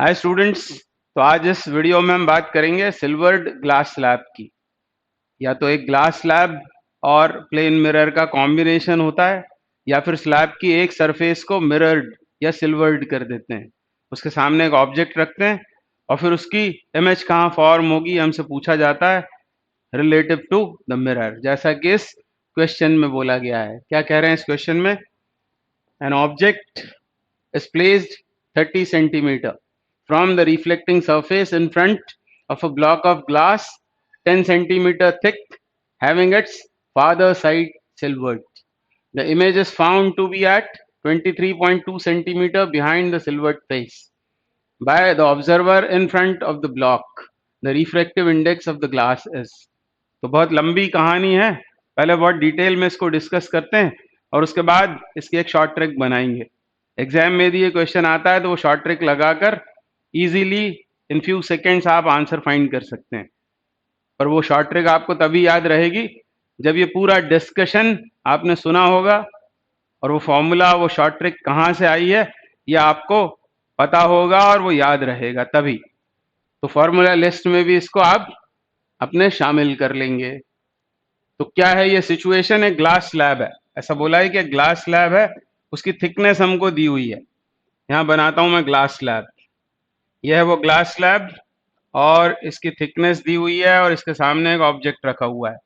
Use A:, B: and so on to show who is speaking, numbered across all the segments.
A: Hi students. तो आज इस वीडियो में हम बात करेंगे सिल्वर्ड ग्लास स्लैब की। या तो एक ग्लास स्लैब और प्लेन मिरर का कॉम्बिनेशन होता है, या फिर स्लैब की एक सरफेस को मिरर्ड या सिल्वर्ड कर देते हैं, उसके सामने एक ऑब्जेक्ट रखते हैं और फिर उसकी इमेज कहाँ फॉर्म होगी हमसे पूछा जाता है रिलेटिव टू द मिरर, जैसा कि इस क्वेश्चन में बोला गया है। क्या कह रहे हैं इस क्वेश्चन में? An object is placed 30 centimeter from the reflecting surface in front of a block of glass 10 centimeter thick having its farther side silvered. The image is found to be at 23.2 centimeter behind the silvered face by the observer in front of the block. The refractive index of the glass is. तो बहुत लंबी कहानी है, पहले बहुत detail में इसको discuss करते हैं और उसके बाद इसकी एक शॉर्ट ट्रिक बनाएंगे। एग्जाम में यदि ये क्वेश्चन आता है तो वो शॉर्ट ट्रिक लगाकर इजीली इन फ्यू सेकेंड्स आप आंसर फाइंड कर सकते हैं। पर वो शॉर्ट ट्रिक आपको तभी याद रहेगी जब ये पूरा डिस्कशन आपने सुना होगा और वो फॉर्मूला, वो शॉर्ट ट्रिक कहाँ से आई है ये आपको पता होगा और वो याद रहेगा तभी। तो फॉर्मूला लिस्ट में भी इसको आप अपने शामिल कर लेंगे। तो क्या है ये सिचुएशन? एक ग्लास स्लैब है, ऐसा बोला है कि ग्लास स्लैब है, उसकी थिकनेस हमको दी हुई है। यहां बनाता हूं मैं ग्लास स्लैब, यह है वो ग्लास स्लैब और इसकी थिकनेस दी हुई है और इसके सामने एक ऑब्जेक्ट रखा हुआ है।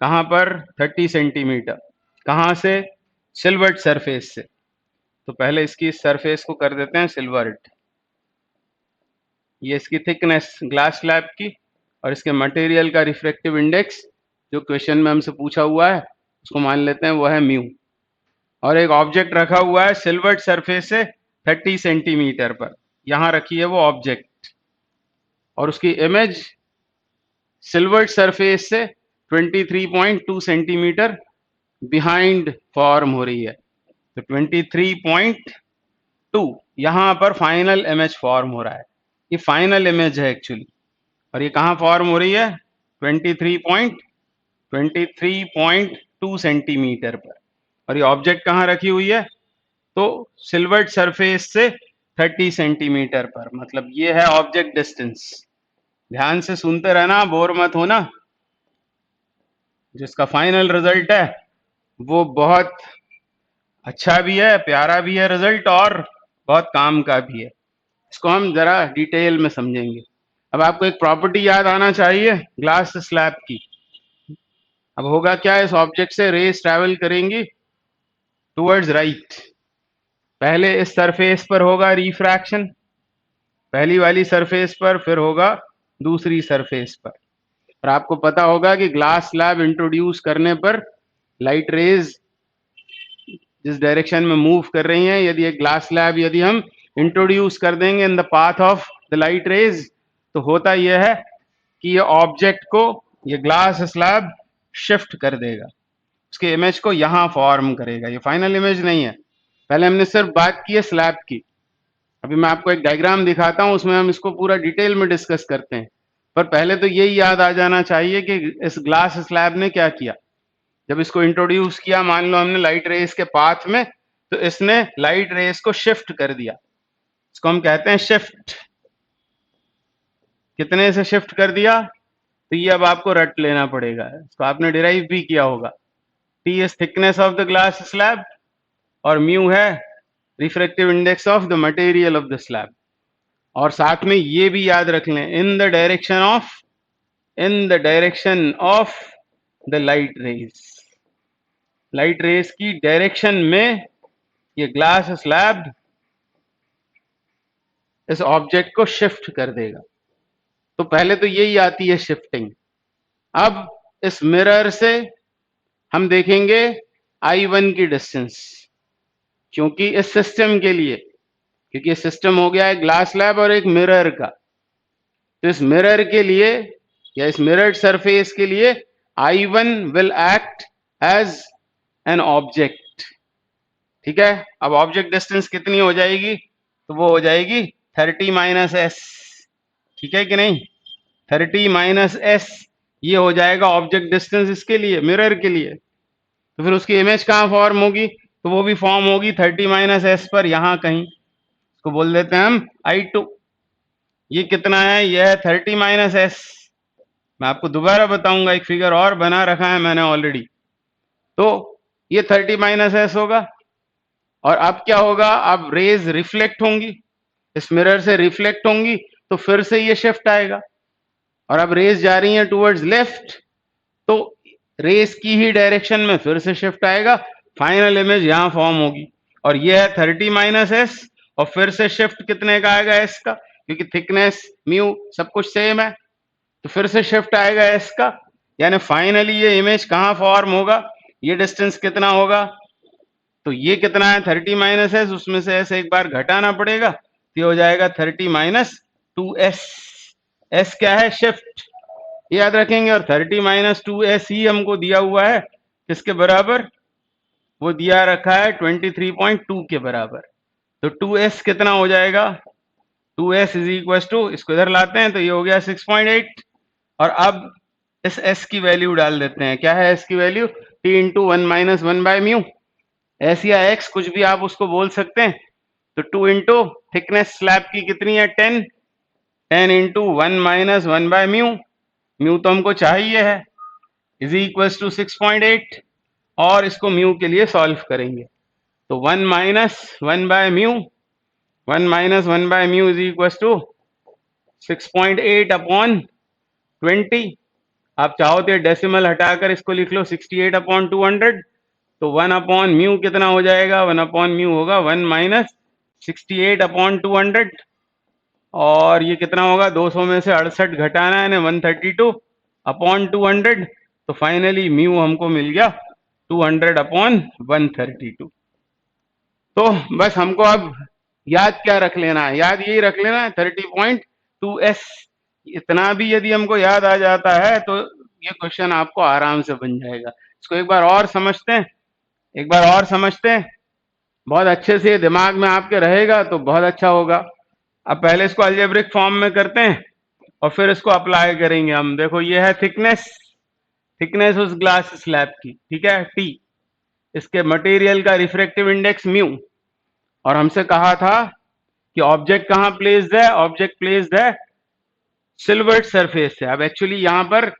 A: कहां पर? 30 सेंटीमीटर। कहां से? सिल्वर्ड सरफेस से। तो पहले इसकी सरफेस को कर देते हैं सिल्वर्ड। ये इसकी थिकनेस ग्लास स्लैब की और इसके मटेरियल का रिफ्रैक्टिव इंडेक्स जो क्वेश्चन में हमसे पूछा हुआ है उसको मान लेते हैं वो है म्यू। और एक ऑब्जेक्ट रखा हुआ है सिल्वर्ड सरफेस से 30 सेंटीमीटर पर, यहां रखी है वो ऑब्जेक्ट और उसकी इमेज सिल्वर्ड सरफेस से 23.2 सेंटीमीटर बिहाइंड फॉर्म हो रही है। तो 23.2 यहां पर फाइनल इमेज फॉर्म हो रहा है। ये फाइनल इमेज है एक्चुअली, और ये कहां फॉर्म हो रही है? 23.2 सेंटीमीटर पर। और ये ऑब्जेक्ट कहां रखी हुई है? तो सिल्वर्ड सरफेस से 30 सेंटीमीटर पर, मतलब ये है ऑब्जेक्ट डिस्टेंस। ध्यान से सुनते रहना, बोर मत होना। जिसका फाइनल रिजल्ट है वो बहुत अच्छा भी है, प्यारा भी है रिजल्ट, और बहुत काम का भी है। इसको हम जरा डिटेल में समझेंगे। अब आपको एक प्रॉपर्टी याद आना चाहिए ग्लास स्लैब की। अब होगा क्या, इस ऑब्जेक्ट से रेज ट्रैवल करेंगी टुवर्ड्स राइट। पहले इस सरफेस पर होगा रिफ्रैक्शन, पहली वाली सरफेस पर, फिर होगा दूसरी सरफेस पर। और आपको पता होगा कि ग्लास स्लैब इंट्रोड्यूस करने पर लाइट रेज जिस डायरेक्शन में मूव कर रही हैं, यदि एक ग्लास स्लैब यदि हम इंट्रोड्यूस कर देंगे in the path of the light rays, तो होता यह है कि ये ऑब्जेक्ट को ये ग्लास स्लैब शिफ्ट कर देगा, उसके इमेज को यहां फॉर्म करेगा। ये फाइनल इमेज नहीं है, पहले हमने सिर्फ बात की है स्लैब की। अभी मैं आपको एक डायग्राम दिखाता हूं, उसमें हम इसको पूरा डिटेल में डिस्कस करते हैं। पर पहले तो यही याद आ जाना चाहिए कि इस ग्लास स्लैब ने क्या किया। जब इसको इंट्रोड्यूस किया, मान लो हमने लाइट रेस के पाथ में, तो इसने लाइट रेस को शिफ्ट कर दिया। इसको हम कहते हैं शिफ्ट। कितने से शिफ्ट कर दिया? तो ये अब आपको रट लेना पड़ेगा, इसको आपने डिराइव भी किया होगा। T is thickness of the glass slab और म्यू है refractive index of the material of the slab. और साथ में ये भी याद रख लें, in the direction of the light rays. Light rays की डायरेक्शन में ये ग्लास स्लैब इस ऑब्जेक्ट को शिफ्ट कर देगा। तो पहले तो यही आती है शिफ्टिंग। अब इस मिरर से हम देखेंगे I1 की डिस्टेंस, क्योंकि इस सिस्टम के लिए, क्योंकि ये सिस्टम हो गया है ग्लास स्लैब और एक मिरर का, तो इस मिरर के लिए या इस मिरर्ड सरफेस के लिए I1 will act as an object. ठीक है, अब ऑब्जेक्ट डिस्टेंस कितनी हो जाएगी? तो वो हो जाएगी 30 माइनस एस। ठीक है कि नहीं? 30 माइनस एस ये हो जाएगा ऑब्जेक्ट डिस्टेंस इसके लिए, मिरर के लिए। तो फिर उसकी इमेज कहाँ फॉर्म होगी? तो वो भी फॉर्म होगी 30 माइनस एस पर, यहां कहीं। इसको बोल देते हैं हम I2। ये कितना है, ये है 30 माइनस एस। मैं आपको दोबारा बताऊंगा, एक फिगर और बना रखा है मैंने ऑलरेडी। तो ये 30 माइनस एस होगा, और अब क्या होगा, अब रेज रिफ्लेक्ट होंगी, इस मिरर से रिफ्लेक्ट होंगी, तो फिर से ये शिफ्ट आएगा, और अब रेज जा रही है टुवर्ड्स लेफ्ट, तो रेस की ही डायरेक्शन में फिर से शिफ्ट आएगा, फाइनल इमेज यहां फॉर्म होगी। और ये है 30 माइनस एस, और फिर से शिफ्ट कितने का आएगा एस का, क्योंकि थिकनेस म्यू सब कुछ सेम है, तो फिर से शिफ्ट आएगा एस का, यानी फाइनली ये इमेज कहां फॉर्म होगा, ये डिस्टेंस कितना होगा, तो ये कितना है 30 माइनस एस, उसमें से एस एक बार घटाना पड़ेगा, तो ये हो जाएगा 30 माइनस 2s। एस क्या है, शिफ्ट, याद रखेंगे। और 30 माइनस 2s ही हमको दिया हुआ है किसके बराबर, वो दिया रखा है 23.2 के बराबर। तो 2s कितना हो जाएगा, 2s इज इक्वल टू, इसको इधर लाते हैं तो ये हो गया 6.8, और अब इस s की वैल्यू डाल देते हैं, क्या है s की value, t into 1 minus 1 by mu, s या x कुछ भी आप उसको बोल सकते हैं। तो 2 इंटू थिकनेस स्लैब की कितनी है 10, 10 into 1 minus 1 by mu, mu तो हमको चाहिए है, इज इक्वल टू 6.8, और इसको म्यू के लिए सॉल्व करेंगे, तो 1 minus 1 by mu, 1 minus 1 by mu is equal to 6.8 upon 20। आप चाहो तो डेसिमल हटाकर इसको लिख लो 68 अपॉन 200, तो 1 अपॉन म्यू कितना हो जाएगा, 1 अपॉन म्यू होगा 1 माइनस 68 अपॉन 200, और ये कितना होगा, 200 में से 68 घटाना है, 132 अपॉन 200, तो फाइनली म्यू हमको मिल गया 200 अपॉन 132। तो बस हमको अब याद क्या रख लेना है, याद यही रख लेना है 30.2s। इतना भी यदि हमको याद आ जाता है तो ये क्वेश्चन आपको आराम से बन जाएगा। इसको एक बार और समझते हैं, एक बार और समझते हैं, बहुत अच्छे से दिमाग में आपके रहेगा तो बहुत अच्छा होगा। अब पहले इसको अलजेब्रिक फॉर्म में करते हैं और फिर इसको अप्लाई करेंगे हम। देखो ये है थिकनेस, थिकनेस उस ग्लास स्लैब की, ठीक है, टी, इसके मटेरियल का रिफ्रैक्टिव इंडेक्स म्यू, और हमसे कहा था कि ऑब्जेक्ट कहाँ प्लेस्ड है, ऑब्जेक्ट प्लेस्ड है सिल्वर्ड सरफेस से। अब एक्चुअली यहाँ पर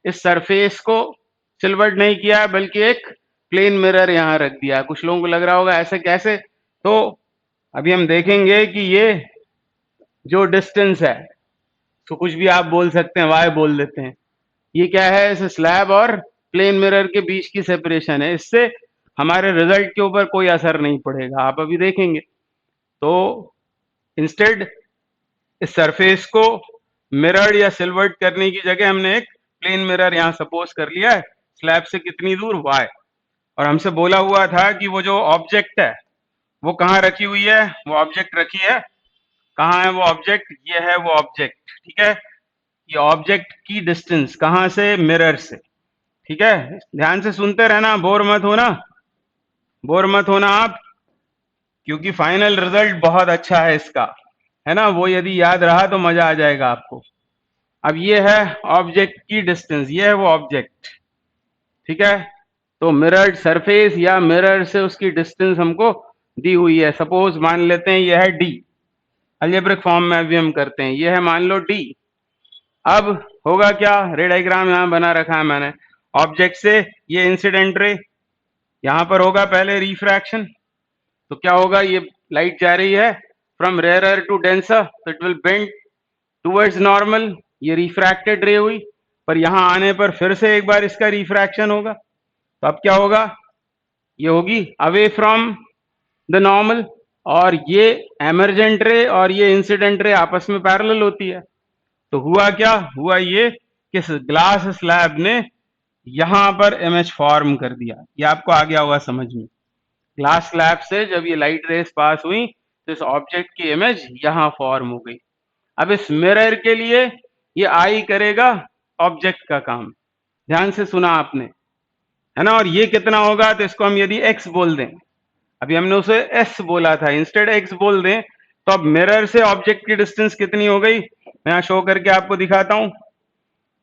A: इस सरफेस को सिल्वर्ड नहीं किया है, बल्कि एक प्लेन मिरर यहाँ रख दिया। कुछ लोगों को लग रहा होगा ऐसे कैसे, तो अभी हम देखेंगे कि ये जो डिस्टेंस है, तो कुछ भी आप बोल सकते हैं, वाई बोल देते हैं, ये क्या है, इस स्लैब और प्लेन मिरर के बीच की सेपरेशन है, इससे हमारे रिजल्ट के ऊपर कोई असर नहीं पड़ेगा, आप अभी देखेंगे। तो इंस्टेड इस सरफेस को मिरर्ड या सिल्वर्ड करने की जगह हमने एक प्लेन मिरर यहाँ सपोज कर लिया है, स्लैब से कितनी दूर, y, और हमसे बोला हुआ था कि वो जो ऑब्जेक्ट है वो कहाँ रखी हुई है, वो ऑब्जेक्ट रखी है, कहाँ है वो ऑब्जेक्ट, ये है वो ऑब्जेक्ट, ठीक है। ये ऑब्जेक्ट की डिस्टेंस कहाँ से, मिरर से, ठीक है। ध्यान से सुनते रहना, बोर मत होना, बोर मत होना आप, क्योंकि फाइनल रिजल्ट बहुत अच्छा है इसका, है ना, वो यदि याद रहा तो मजा आ जाएगा आपको। अब ये है ऑब्जेक्ट की डिस्टेंस, ये है वो ऑब्जेक्ट, ठीक है। तो मिरर्ड सरफेस या मिरर से उसकी डिस्टेंस हमको दी हुई है, सपोज मान लेते हैं ये है डी, अलजेब्रिक फॉर्म में अभी हम करते हैं, ये है मान लो डी। अब होगा क्या, रे डायग्राम यहाँ बना रखा है मैंने, ऑब्जेक्ट से ये इंसिडेंट रे, यहाँ पर होगा पहले रिफ्रैक्शन, तो क्या होगा, ये लाइट जा रही है फ्रॉम रेयरर टू डेंसर, तो it will bend towards normal, ये रिफ्रैक्टेड रे हुई, पर यहाँ आने पर फिर से एक बार इसका रिफ्रैक्शन होगा, तो अब क्या होगा, ये होगी अवे फ्रॉम द नॉर्मल, और ये एमरजेंट रे और ये इंसिडेंट रे आपस में पैरेलल होती है। तो हुआ क्या, हुआ ये कि ग्लास स्लैब ने यहां पर इमेज फॉर्म कर दिया, ये आपको आ गया होगा समझ में। ग्लास स्लैब से जब ये लाइट रेस पास हुई तो इस ऑब्जेक्ट की इमेज यहां फॉर्म हो गई। अब इस मिरर के लिए ये आई करेगा ऑब्जेक्ट का काम, ध्यान से सुना आपने, है ना। और ये कितना होगा, तो इसको हम यदि x बोल दें, अभी हमने उसे s बोला था, इंस्टेड x बोल दें, तो अब मिरर से ऑब्जेक्ट की डिस्टेंस कितनी हो गई, मैं यहाँ शो करके आपको दिखाता हूं,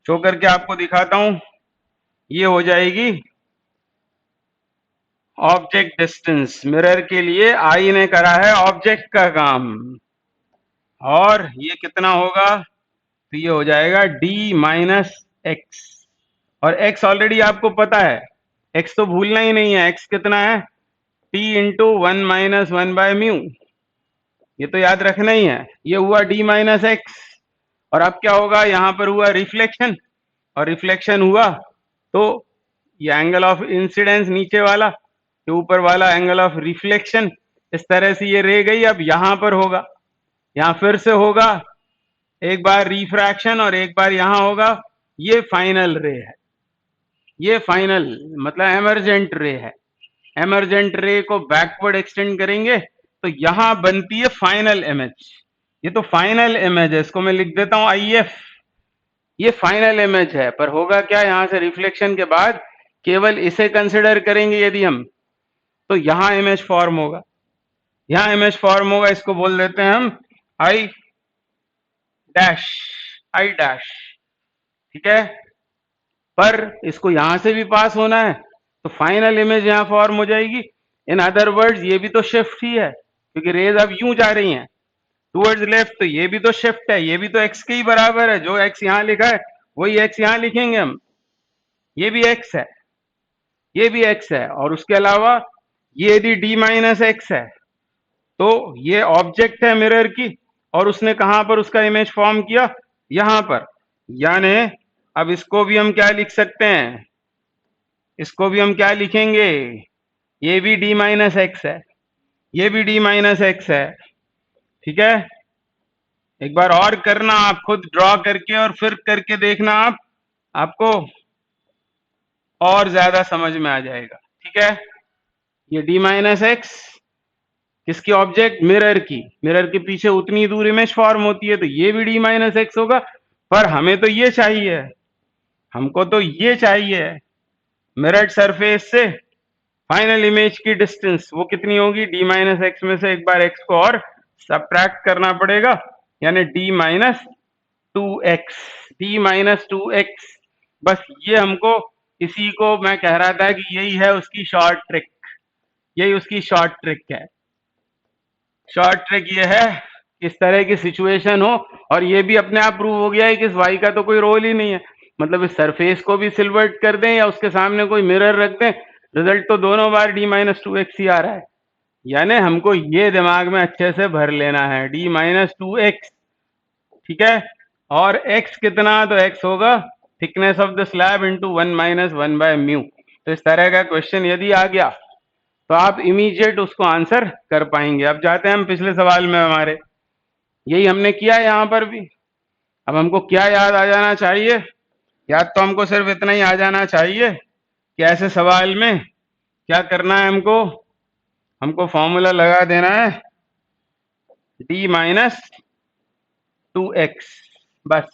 A: शो करके आपको दिखाता हूं, ये हो जाएगी ऑब्जेक्ट डिस्टेंस। मिरर के लिए आई ने करा है ऑब्जेक्ट का काम, और ये कितना होगा, तो ये हो जाएगा d माइनस एक्स। और x ऑलरेडी आपको पता है, x तो भूलना ही नहीं है, x कितना है, t इंटू 1 - 1/μ, ये तो याद रखना ही है। ये हुआ d माइनस एक्स। और अब क्या होगा, यहां पर हुआ रिफ्लेक्शन, और रिफ्लेक्शन हुआ तो ये एंगल ऑफ इंसिडेंस नीचे वाला, ये ऊपर वाला एंगल ऑफ रिफ्लेक्शन, इस तरह से ये रह गई। अब यहां पर होगा, यहां फिर से होगा, एक बार रिफ्रैक्शन और एक बार यहां होगा। ये फाइनल रे है, ये फाइनल मतलब एमर्जेंट रे है। एमर्जेंट रे को बैकवर्ड एक्सटेंड करेंगे तो यहां बनती है फाइनल इमेज। ये तो फाइनल इमेज है, इसको मैं लिख देता हूं IF। ये फाइनल इमेज है, पर होगा क्या, यहां से रिफ्लेक्शन के बाद केवल इसे कंसिडर करेंगे यदि हम, तो यहां इमेज फॉर्म होगा, यहां इमेज फॉर्म होगा। इसको बोल देते हैं हम आई डैश, आई डैश, ठीक है। पर इसको यहां से भी पास होना है तो फाइनल इमेज यहां फॉर्म हो जाएगी। इन अदर वर्ड्स ये भी तो शिफ्ट ही है, क्योंकि रेज अब यूं जा रही हैं टूवर्ड्स लेफ्ट, तो ये भी तो शिफ्ट है, ये भी तो एक्स के ही बराबर है। जो एक्स यहां लिखा है वही एक्स यहां लिखेंगे हम, ये भी एक्स है, ये भी एक्स है। और उसके अलावा ये यदि d माइनस एक्स है तो ये ऑब्जेक्ट है मिरर की, और उसने कहां पर उसका इमेज फॉर्म किया, यहां पर। यानी अब इसको भी हम क्या लिख सकते हैं, इसको भी हम क्या लिखेंगे, ये भी d माइनस एक्स है, ये भी d माइनस एक्स है, ठीक है। एक बार और करना आप खुद ड्रॉ करके, और फिर करके देखना आप, आपको और ज्यादा समझ में आ जाएगा, ठीक है। ये d माइनस एक्स किसकी ऑब्जेक्ट, मिरर की, मिरर के पीछे उतनी दूर इमेज फॉर्म होती है, तो ये भी d माइनस एक्स होगा। पर हमें तो ये चाहिए, हमको तो ये चाहिए, मिरर्ड सरफेस से फाइनल इमेज की डिस्टेंस वो कितनी होगी, d माइनस एक्स में से एक बार x को और सब्ट्रैक्ट करना पड़ेगा, यानी d minus 2x, d minus 2x। बस ये हमको, इसी को मैं कह रहा था कि यही है उसकी शॉर्ट ट्रिक, यही उसकी शॉर्ट ट्रिक है। शॉर्ट ट्रिक ये है, इस तरह की सिचुएशन हो, और ये भी अपने आप प्रूव हो गया है कि इस y का तो कोई रोल ही नहीं है, मतलब इस सरफेस को भी सिल्वर्ट कर दें या उसके सामने कोई मिरर रख दें, रिजल्ट तो दोनों बार d माइनस 2x ही आ रहा है। यानी हमको ये दिमाग में अच्छे से भर लेना है, d माइनस 2x, ठीक है। और x कितना, तो x होगा thickness of the slab into 1 - 1/μ। तो इस तरह का क्वेश्चन यदि आ गया तो आप इमीडिएट उसको आंसर कर पाएंगे। अब जाते हैं हम पिछले सवाल में, हमारे यही हमने किया है यहाँ पर भी। अब हमको क्या याद आ जाना चाहिए, याद तो हमको सिर्फ इतना ही आ जाना चाहिए कि ऐसे सवाल में क्या करना है, हमको हमको फॉर्मूला लगा देना है d माइनस 2x, बस।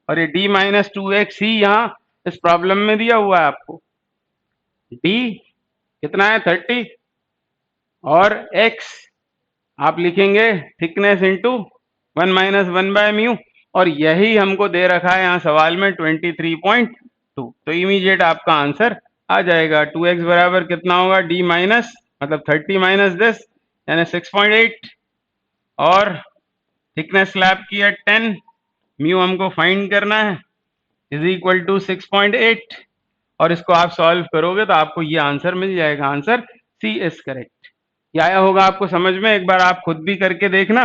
A: और ये d माइनस 2x ही यहाँ इस प्रॉब्लम में दिया हुआ है आपको। d कितना है 30, और x आप लिखेंगे थिकनेस इंटू 1 - 1/μ, और यही हमको दे रखा है यहाँ सवाल में 23.2। तो इमीडिएट आपका आंसर आ जाएगा। 2x बराबर कितना होगा, d माइनस मतलब 30 माइनस दिस, यानी 6.8, और थिकनेस स्लैब की है 10, म्यू हमको फाइंड करना है, इज इक्वल टू 6.8। और इसको आप सॉल्व करोगे तो आपको ये आंसर मिल जाएगा, आंसर सी इज करेक्ट। ये आया होगा आपको समझ में, एक बार आप खुद भी करके देखना।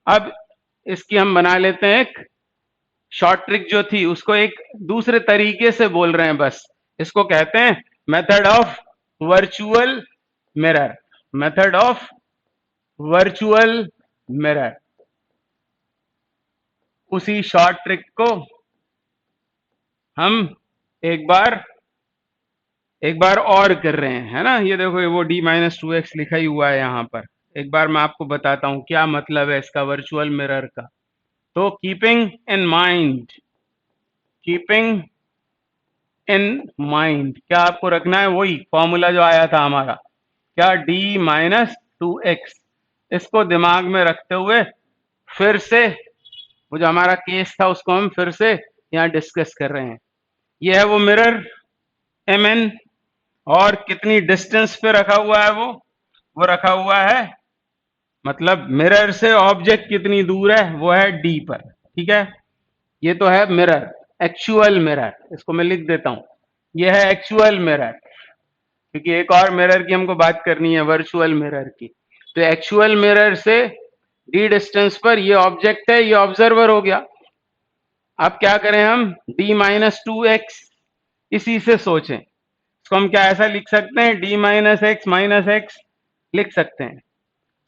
A: अब इसकी हम बना लेते हैं एक शॉर्ट ट्रिक, जो थी उसको एक दूसरे तरीके से बोल रहे हैं, बस इसको कहते हैं method of virtual mirror, method of virtual mirror. उसी शॉर्ट ट्रिक को हम एक बार और कर रहे हैं, है ना। ये देखो, वो d माइनस 2x लिखा ही हुआ है यहाँ पर। एक बार मैं आपको बताता हूं क्या मतलब है इसका वर्चुअल मिरर का। तो keeping in mind, keeping in mind क्या आपको रखना है, वही फॉर्मूला जो आया था हमारा, क्या, d माइनस 2x। इसको दिमाग में रखते हुए फिर से वो जो हमारा केस था उसको हम फिर से यहाँ डिस्कस कर रहे हैं। ये है वो मिरर mn, और कितनी डिस्टेंस पे रखा हुआ है वो रखा हुआ है मतलब मिरर से ऑब्जेक्ट कितनी दूर है, वो है डी पर। ठीक है, ये तो है मिरर, एक्चुअल मिरर, इसको मैं लिख देता हूं, ये है एक्चुअल मिरर, क्योंकि एक और मिरर की हमको बात करनी है, वर्चुअल मिरर की। तो एक्चुअल मिरर से डी डिस्टेंस पर ये ऑब्जेक्ट है, ये ऑब्जर्वर हो गया। अब क्या करें हम, d-2x, इसी से सोचें, इसको हम क्या ऐसा लिख सकते हैं, d-x लिख सकते हैं।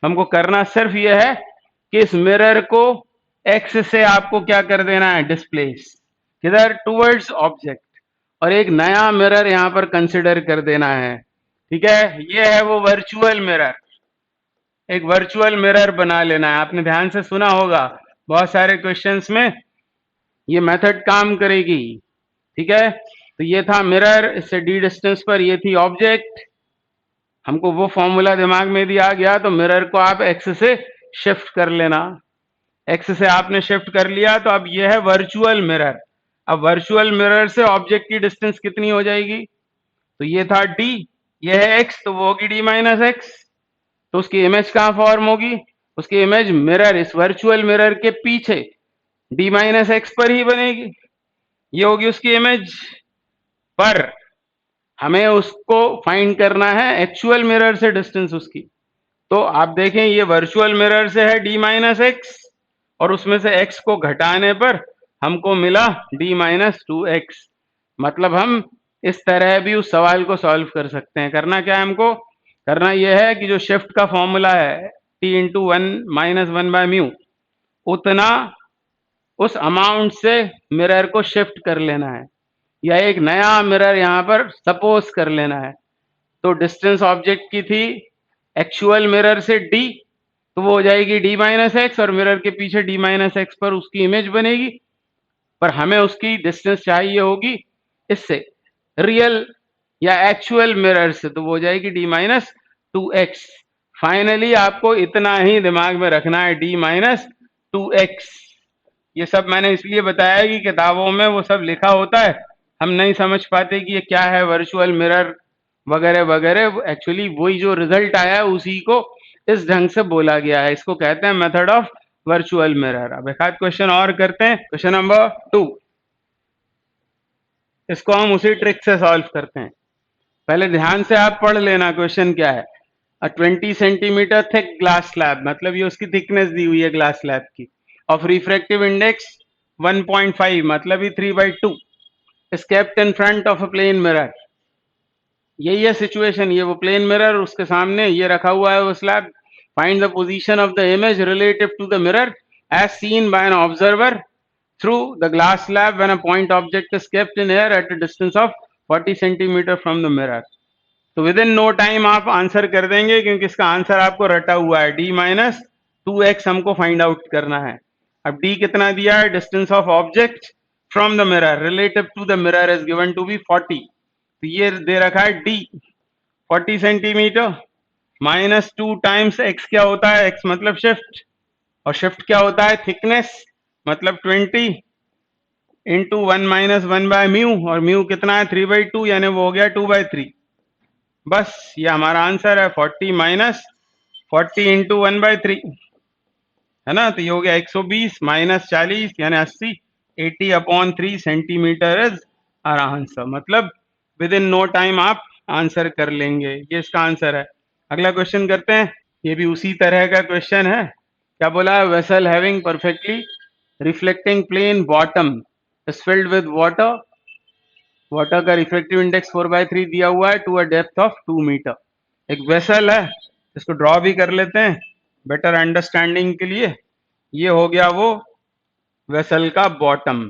A: हमको करना सिर्फ ये है कि इस मिरर को x से आपको क्या कर देना है, डिस्प्लेस, किधर, टुवर्ड्स ऑब्जेक्ट, और एक नया मिरर यहां पर कंसिडर कर देना है। ठीक है, ये है वो वर्चुअल मिरर, एक वर्चुअल मिरर बना लेना है। आपने ध्यान से सुना होगा, बहुत सारे क्वेश्चंस में ये मेथड काम करेगी। ठीक है, तो ये था मिरर, इससे डी डिस्टेंस पर ये थी ऑब्जेक्ट। हमको वो फॉर्मूला दिमाग में दिया गया, तो मिरर को आप एक्स से शिफ्ट कर लेना। एक्स से आपने शिफ्ट कर लिया, तो अब ये है वर्चुअल मिरर। अब वर्चुअल मिरर से ऑब्जेक्ट की डिस्टेंस कितनी हो जाएगी, तो ये था डी, ये है एक्स, तो वो होगी d-x। तो उसकी इमेज कहाँ फॉर्म होगी, उसकी इमेज मिरर, इस वर्चुअल मिरर के पीछे d-x पर ही बनेगी, ये होगी उसकी इमेज। पर हमें उसको फाइंड करना है एक्चुअल मिरर से डिस्टेंस उसकी। तो आप देखें, ये वर्चुअल मिरर से है d-x, और उसमें से x को घटाने पर हमको मिला d-2x। मतलब हम इस तरह भी उस सवाल को सॉल्व कर सकते हैं। करना क्या है हमको, करना यह है कि जो शिफ्ट का फॉर्मूला है t इंटू 1-1/μ, उतना उस अमाउंट से मिरर को शिफ्ट कर लेना है, या एक नया मिरर यहां पर सपोज कर लेना है। तो डिस्टेंस ऑब्जेक्ट की थी एक्चुअल मिरर से d, तो वो हो जाएगी d-x, और मिरर के पीछे d-x पर उसकी इमेज बनेगी। पर हमें उसकी डिस्टेंस चाहिए होगी इससे, रियल या एक्चुअल मिरर से, तो वो हो जाएगी d-2x। फाइनली आपको इतना ही दिमाग में रखना है, d-2x। ये सब मैंने इसलिए बताया कि किताबों में वो सब लिखा होता है, हम नहीं समझ पाते कि ये क्या है वर्चुअल मिरर वगैरह वगैरह। एक्चुअली वही जो रिजल्ट आया है उसी को इस ढंग से बोला गया है, इसको कहते हैं मेथड ऑफ वर्चुअल मिरर। अब एक आध क्वेश्चन और करते हैं, क्वेश्चन नंबर 2, इसको हम उसी ट्रिक से सॉल्व करते हैं। पहले ध्यान से आप पढ़ लेना क्वेश्चन क्या है। 20 सेंटीमीटर थिक ग्लास स्लैब, मतलब ये उसकी थिकनेस दी हुई है ग्लास स्लैब की, ऑफ रिफ्रैक्टिव इंडेक्स 1.5, मतलब ये 3/2, is kept in front of a plane mirror. यही है सिचुएशन, ये वो प्लेन मिरर, उसके सामने ये रखा हुआ है वो slab. Find the position of the image relative to the mirror as seen by an observer through the glass slab when a point object is kept in air at a distance of 40 centimetre from the mirror. तो within no time आप answer कर देंगे, क्योंकि इसका answer आपको रटा हुआ है, d-2x हमको फाइंड आउट करना है। अब d कितना दिया है, distance of object from the mirror relative to the mirror is given to be 40, तो ये दे रखा है d 40 सेंटीमीटर, -2 टाइम्स x क्या होता है, x मतलब शिफ्ट, और शिफ्ट क्या होता है, थिकनेस, मतलब 20 इंटू 1-1/μ, और म्यू कितना है 3/2, यानी वो हो गया 2/3। बस ये हमारा आंसर है, 40 इंटू 1/3, है ना। तो ये हो गया 120 - 40 यानी 80, 80/3 सेंटीमीटर इज आवर आंसर। मतलब विद इन नो टाइम आप आंसर कर लेंगे, ये इसका आंसर है। अगला क्वेश्चन करते हैं, ये भी उसी तरह का क्वेश्चन है। क्या बोला है, vessel having perfectly reflecting plane bottom is filled with water, water का रिफ्लेक्टिव इंडेक्स 4/3 दिया हुआ है to a depth of 2 metre. एक वेसल है, इसको ड्रॉ भी कर लेते हैं बेटर अंडरस्टैंडिंग के लिए। ये हो गया वो वेसल का बॉटम,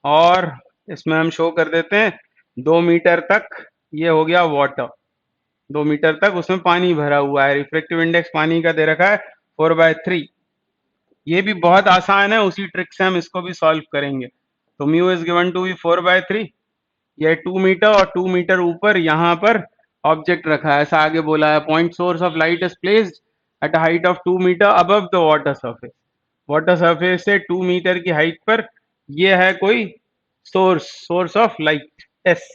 A: और इसमें हम शो कर देते हैं 2 मीटर तक, ये हो गया वाटर, 2 मीटर तक उसमें पानी भरा हुआ है, रिफ्लेक्टिव इंडेक्स पानी का दे रखा है 4/3। ये भी बहुत आसान है, उसी ट्रिक से हम इसको भी सॉल्व करेंगे। तो mu is given to be 4/3, ये 2 मीटर, और 2 मीटर ऊपर यहाँ पर ऑब्जेक्ट रखा है, ऐसा आगे बोला है, point source of light is placed at a height of 2 metre above the water surface. Water surface से 2 मीटर की हाइट पर ये है कोई सोर्स ऑफ लाइट एस।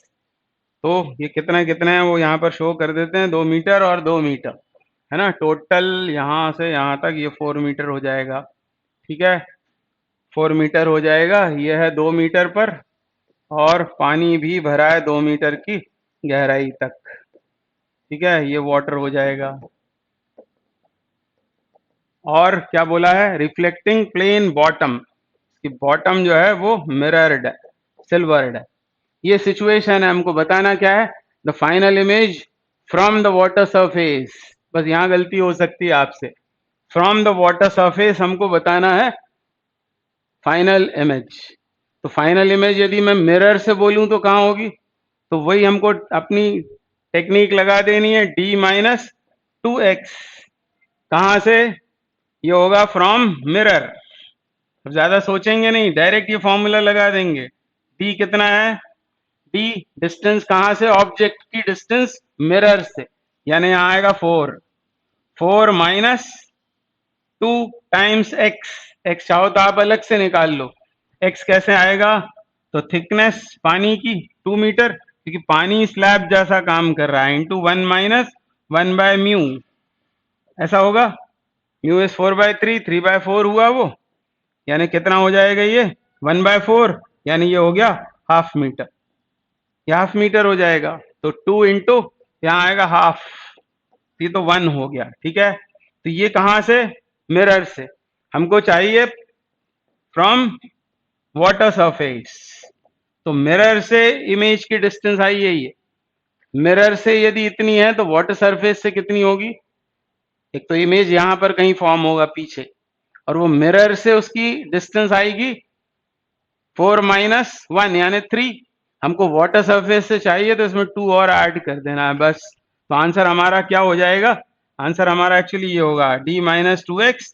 A: तो ये कितना कितना है वो यहाँ पर शो कर देते हैं, 2 मीटर और 2 मीटर। है ना। टोटल यहाँ से यहाँ तक ये 4 मीटर हो जाएगा, ठीक है। 4 मीटर हो जाएगा, ये है 2 मीटर पर, और पानी भी भरा है 2 मीटर की गहराई तक, ठीक है। ये वाटर हो जाएगा। और क्या बोला है, रिफ्लेक्टिंग प्लेन बॉटम, कि बॉटम जो है वो मिरर्ड है, सिल्वर्ड है। ये सिचुएशन है, हमको बताना क्या है, the final image from the water surface. बस यहाँ गलती हो सकती है आपसे, फ्रॉम द वाटर सरफेस हमको बताना है फाइनल इमेज। तो फाइनल इमेज यदि मैं मिरर से बोलूं तो कहाँ होगी, तो वही हमको अपनी टेक्निक लगा देनी है, d-2x। कहाँ से, ये होगा फ्रॉम मिरर। अब ज्यादा सोचेंगे नहीं, डायरेक्ट ये फॉर्मूला लगा देंगे। d कितना है, d डिस्टेंस कहाँ से, ऑब्जेक्ट की डिस्टेंस मिरर से, यानी यहाँ आएगा 4। 4 माइनस 2 टाइम्स x। x चाहो तो आप अलग से निकाल लो, x कैसे आएगा, तो थिकनेस पानी की 2 मीटर, क्योंकि पानी स्लैब जैसा काम कर रहा है, इंटू 1 माइनस 1 बाय म्यू, ऐसा होगा। म्यू इज 4/3, 3/4 हुआ वो, यानी कितना हो जाएगा ये, 1/4, यानी ये हो गया हाफ मीटर, ये हाफ मीटर हो जाएगा। तो 2 इंटू यहाँ आएगा हाफ, ये तो 1 हो गया, ठीक है। तो ये कहाँ से, मिरर से। हमको चाहिए फ्रॉम वाटर सरफेस, तो मिरर से इमेज की डिस्टेंस आई है ये। मिरर से यदि इतनी है तो वाटर सरफेस से कितनी होगी, एक तो इमेज यहां पर कहीं फॉर्म होगा पीछे, और वो मिरर से उसकी डिस्टेंस आएगी 4 माइनस 1 यानी 3। हमको वाटर सरफेस से चाहिए तो इसमें 2 और ऐड कर देना है बस। तो आंसर हमारा क्या हो जाएगा, आंसर हमारा एक्चुअली ये होगा d-2x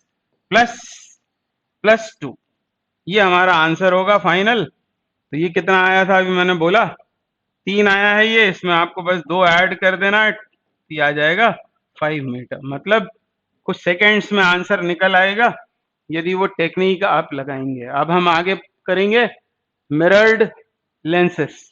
A: प्लस 2, ये हमारा आंसर होगा फाइनल। तो ये कितना आया था, अभी मैंने बोला 3 आया है ये, इसमें आपको बस 2 ऐड कर देना है, ये आ जाएगा 5 मीटर। मतलब कुछ सेकेंड्स में आंसर निकल आएगा यदि वो टेक्निक आप लगाएंगे। अब हम आगे करेंगे मिरर्ड लेंसेस।